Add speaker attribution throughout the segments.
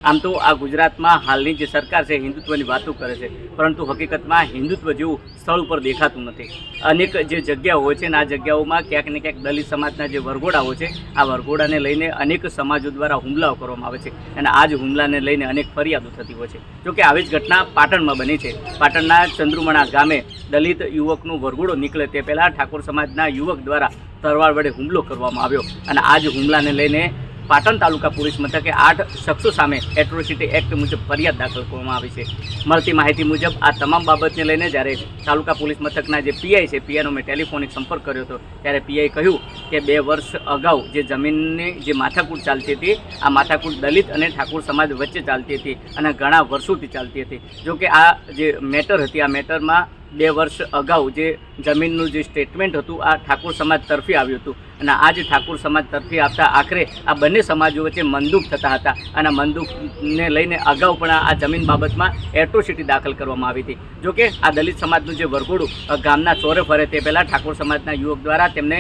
Speaker 1: આમ તો આ ગુજરાતમાં હાલની જે સરકાર છે હિન્દુત્વની વાતો કરે છે, પરંતુ હકીકતમાં હિન્દુત્વ જેવું સ્થળ ઉપર દેખાતું નથી। અનેક જે જગ્યાઓ હોય છે ને આ જગ્યાઓમાં ક્યાંક ને ક્યાંક દલિત સમાજના જે વરઘોડાઓ છે આ વરઘોડાને લઈને અનેક સમાજો દ્વારા હુમલાઓ કરવામાં આવે છે અને આ જ હુમલાને લઈને અનેક ફરિયાદો થતી હોય છે। જોકે આવી જ ઘટના પાટણમાં બની છે। પાટણના ચંદ્રુમણા ગામે દલિત યુવકનું વરઘોડો નીકળે તે પહેલાં ઠાકોર સમાજના યુવક દ્વારા તલવાર વડે હુમલો કરવામાં આવ્યો અને આ જ હુમલાને લઈને પાટણ તાલુકા પોલીસ મથકે 8 શખ્સો સામે એટ્રોસિટી એક્ટ મુજબ ફરિયાદ દાખલ કરવામાં આવી છે। મળતી માહિતી મુજબ આ તમામ બાબતને લઈને જ્યારે તાલુકા પોલીસ મથકના જે પીઆઈ છે પીઆઈનો મેં ટેલિફોનિક સંપર્ક કર્યો હતો ત્યારે પીઆઈ કહ્યું કે 2 વર્ષ અગાઉ જે જમીનની જે માથાકૂટ ચાલતી હતી આ માથાકૂટ દલિત અને ઠાકોર સમાજ વચ્ચે ચાલતી હતી અને ઘણા વર્ષોથી ચાલતી હતી। જોકે આ જે મેટર હતી આ મેટરમાં 2 વર્ષ અગાઉ જે જમીનનું જે સ્ટેટમેન્ટ હતું આ ઠાકોર સમાજ તરફી આવ્યું હતું અને આ જે ઠાકોર સમાજ તરફી આવતા આખરે આ બંને સમાજો વચ્ચે મનદુખ થતા હતા અને મનદુખને લઈને અગાઉ પણ આ જમીન બાબતમાં એટ્રોસિટી દાખલ કરવામાં આવી હતી। જોકે આ દલિત સમાજનું જે વરઘોડું ગામના ચોરે ફરે તે પહેલાં ઠાકોર સમાજના યુવક દ્વારા તેમને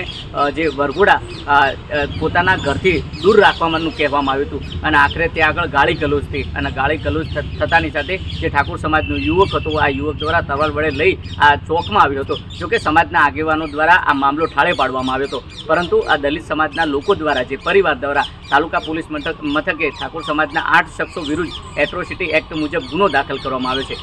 Speaker 1: જે વરઘોડા પોતાના ઘરથી દૂર રાખવાનું કહેવામાં આવ્યું હતું અને આખરે ત્યાં આગળ ગાળી ગલોચ થઈ અને ગાળી ગલોચ થતાની સાથે જે ઠાકોર સમાજનું યુવક હતો આ યુવક દ્વારા તલવાર વડે લઈ આ ચોકમાં આવ્યો હતો। જોકે સમાજના આગેવાનો દ્વારા આ મામલો ઠાળે પાડવામાં આવ્યો હતો, પરંતુ આ દલિત સમાજના લોકો દ્વારા જે પરિવાર દ્વારા તાલુકા પોલીસ મથકે ઠાકોર સમાજના 8 શખ્સો વિરુદ્ધ એટ્રોસિટી એક્ટ મુજબ ગુનો દાખલ કરવામાં આવ્યો છે।